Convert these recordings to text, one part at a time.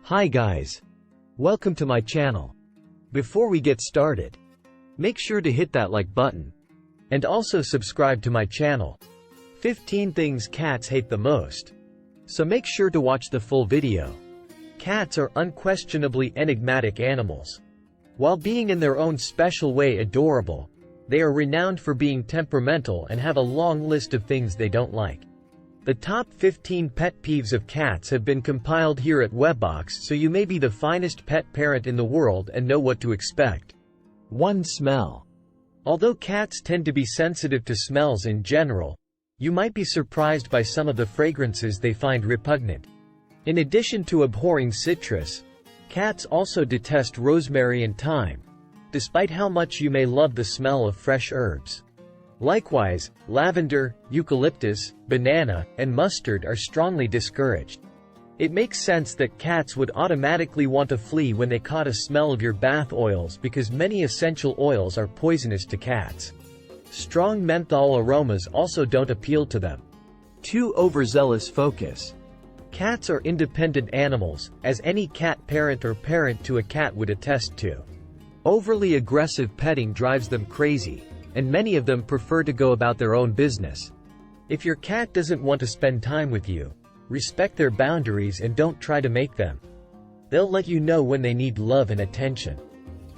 Hi guys. Welcome to my channel. Before we get started, make sure to hit that like button. And also subscribe to my channel. 15 things cats hate the most. So make sure to watch the full video. Cats are unquestionably enigmatic animals. While being in their own special way adorable, they are renowned for being temperamental and have a long list of things they don't like. The top 15 pet peeves of cats have been compiled here at Webbox so you may be the finest pet parent in the world and know what to expect. 1. Smell. Although cats tend to be sensitive to smells in general, you might be surprised by some of the fragrances they find repugnant. In addition to abhorring citrus, cats also detest rosemary and thyme, despite how much you may love the smell of fresh herbs. Likewise, lavender, eucalyptus, banana, and mustard are strongly discouraged. It makes sense that cats would automatically want to flee when they caught a smell of your bath oils because many essential oils are poisonous to cats. Strong menthol aromas also don't appeal to them. 2. Overzealous focus. Cats are independent animals, as any cat parent or parent to a cat would attest to. Overly aggressive petting drives them crazy, and many of them prefer to go about their own business. If your cat doesn't want to spend time with you, respect their boundaries and don't try to make them. They'll let you know when they need love and attention.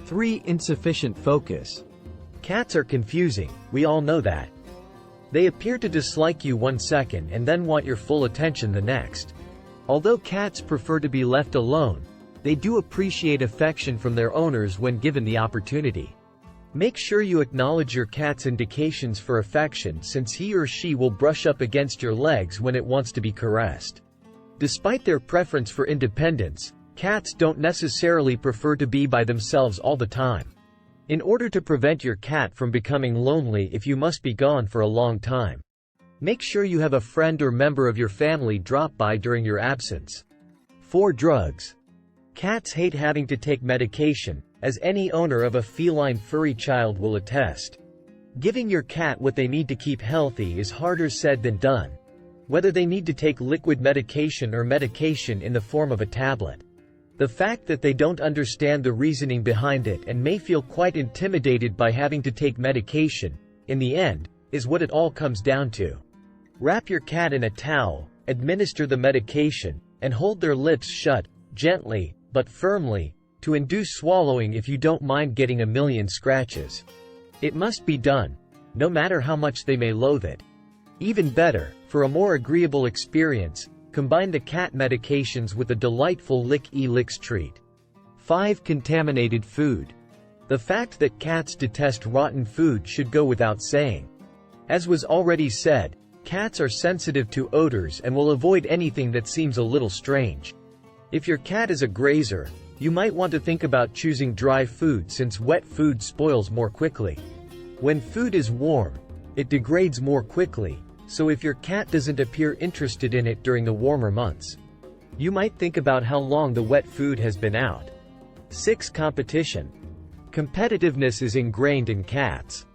3. Insufficient focus. Cats are confusing, we all know that. They appear to dislike you 1 second and then want your full attention the next. Although cats prefer to be left alone, they do appreciate affection from their owners when given the opportunity. Make sure you acknowledge your cat's indications for affection since he or she will brush up against your legs when it wants to be caressed. Despite their preference for independence, cats don't necessarily prefer to be by themselves all the time. In order to prevent your cat from becoming lonely if you must be gone for a long time, make sure you have a friend or member of your family drop by during your absence. 4. Drugs. Cats hate having to take medication, as any owner of a feline furry child will attest. Giving your cat what they need to keep healthy is harder said than done, whether they need to take liquid medication or medication in the form of a tablet. The fact that they don't understand the reasoning behind it and may feel quite intimidated by having to take medication, in the end, is what it all comes down to. Wrap your cat in a towel, administer the medication, and hold their lips shut, gently, but firmly, to induce swallowing if you don't mind getting a million scratches. It must be done, no matter how much they may loathe it. Even better, for a more agreeable experience, combine the cat medications with a delightful lick-e-licks treat. 5. Contaminated food. The fact that cats detest rotten food should go without saying. As was already said, cats are sensitive to odors and will avoid anything that seems a little strange. If your cat is a grazer, you might want to think about choosing dry food since wet food spoils more quickly. When food is warm, it degrades more quickly, so if your cat doesn't appear interested in it during the warmer months, you might think about how long the wet food has been out. 6. Competition. Competitiveness is ingrained in cats.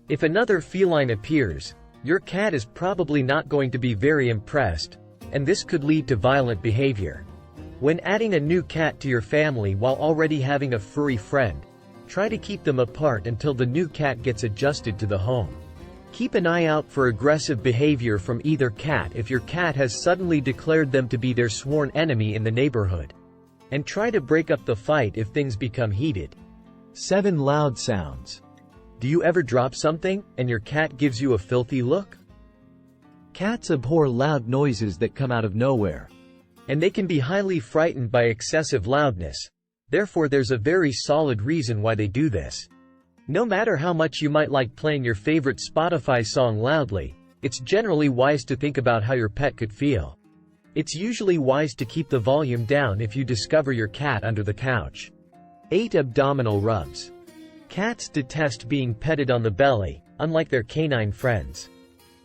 If another feline appears, your cat is probably not going to be very impressed, and this could lead to violent behavior. When adding a new cat to your family while already having a furry friend, try to keep them apart until the new cat gets adjusted to the home. Keep an eye out for aggressive behavior from either cat if your cat has suddenly declared them to be their sworn enemy in the neighborhood. And try to break up the fight if things become heated. 7. Loud sounds. Do you ever drop something, and your cat gives you a filthy look? Cats abhor loud noises that come out of nowhere, and they can be highly frightened by excessive loudness. Therefore there's a very solid reason why they do this. No matter how much you might like playing your favorite Spotify song loudly, it's generally wise to think about how your pet could feel. It's usually wise to keep the volume down if you discover your cat under the couch. 8. Abdominal rubs. Cats detest being petted on the belly, unlike their canine friends.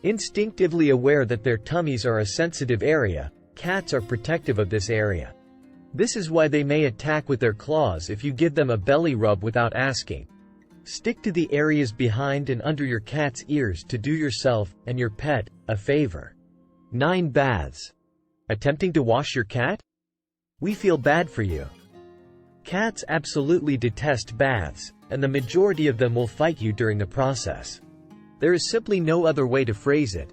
Instinctively aware that their tummies are a sensitive area, cats are protective of this area. This is why they may attack with their claws if you give them a belly rub without asking. Stick to the areas behind and under your cat's ears to do yourself and your pet a favor. 9. Baths. Attempting to wash your cat? We feel bad for you. Cats absolutely detest baths, and the majority of them will fight you during the process. There is simply no other way to phrase it.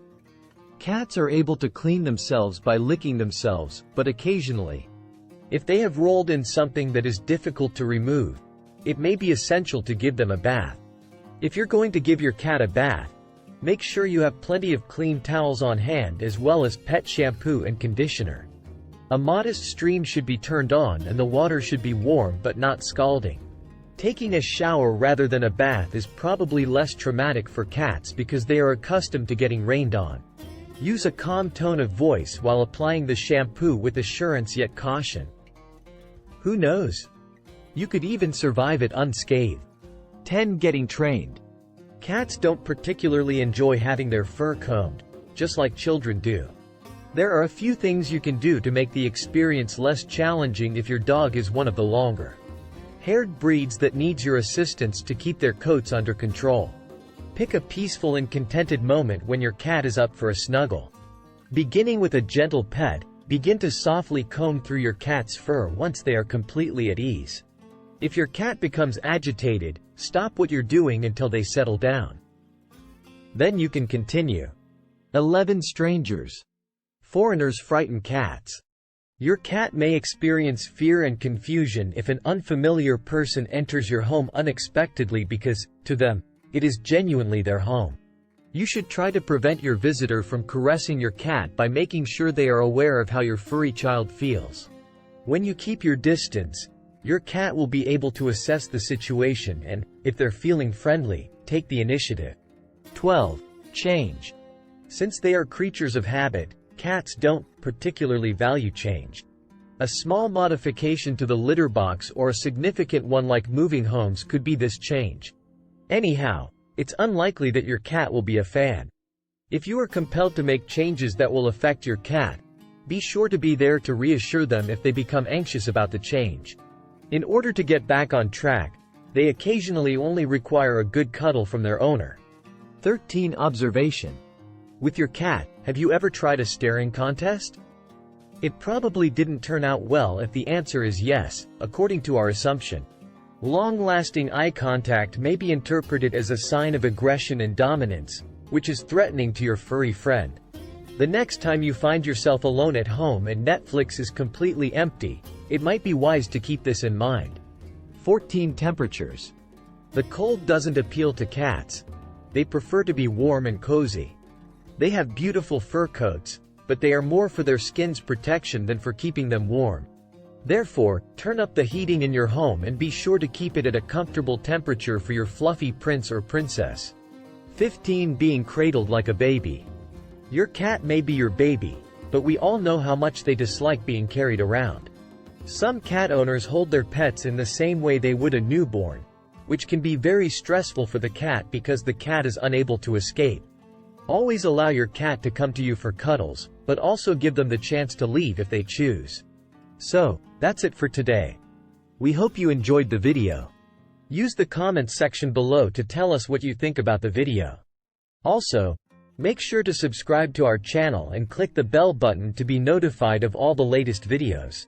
Cats are able to clean themselves by licking themselves, but occasionally, if they have rolled in something that is difficult to remove, it may be essential to give them a bath. If you're going to give your cat a bath, make sure you have plenty of clean towels on hand as well as pet shampoo and conditioner. A modest stream should be turned on and the water should be warm but not scalding. Taking a shower rather than a bath is probably less traumatic for cats because they are accustomed to getting rained on. Use a calm tone of voice while applying the shampoo with assurance yet caution. Who knows? You could even survive it unscathed. 10. Getting trained. Cats don't particularly enjoy having their fur combed, just like children do. There are a few things you can do to make the experience less challenging if your dog is one of the longer haired breeds that needs your assistance to keep their coats under control. Pick a peaceful and contented moment when your cat is up for a snuggle. Beginning with a gentle pet, begin to softly comb through your cat's fur once they are completely at ease. If your cat becomes agitated, stop what you're doing until they settle down. Then you can continue. 11. Strangers. Foreigners frighten cats. Your cat may experience fear and confusion if an unfamiliar person enters your home unexpectedly because, to them, it is genuinely their home. You should try to prevent your visitor from caressing your cat by making sure they are aware of how your furry child feels. When you keep your distance, your cat will be able to assess the situation and, if they're feeling friendly, take the initiative. 12. Change. Since they are creatures of habit, cats don't particularly value change. A small modification to the litter box or a significant one like moving homes could be this change. Anyhow, it's unlikely that your cat will be a fan. If you are compelled to make changes that will affect your cat, be sure to be there to reassure them if they become anxious about the change. In order to get back on track, they occasionally only require a good cuddle from their owner. 13. Observation. With your cat, have you ever tried a staring contest? It probably didn't turn out well if the answer is yes, according to our assumption. Long-lasting eye contact may be interpreted as a sign of aggression and dominance, which is threatening to your furry friend. The next time you find yourself alone at home and Netflix is completely empty, it might be wise to keep this in mind. 14. Temperatures. The cold doesn't appeal to cats. They prefer to be warm and cozy. They have beautiful fur coats, but they are more for their skin's protection than for keeping them warm. Therefore, turn up the heating in your home and be sure to keep it at a comfortable temperature for your fluffy prince or princess. 15. Being cradled like a baby. Your cat may be your baby, but we all know how much they dislike being carried around. Some cat owners hold their pets in the same way they would a newborn, which can be very stressful for the cat because the cat is unable to escape. Always allow your cat to come to you for cuddles, but also give them the chance to leave if they choose. So, that's it for today. We hope you enjoyed the video. Use the comments section below to tell us what you think about the video. Also, make sure to subscribe to our channel and click the bell button to be notified of all the latest videos.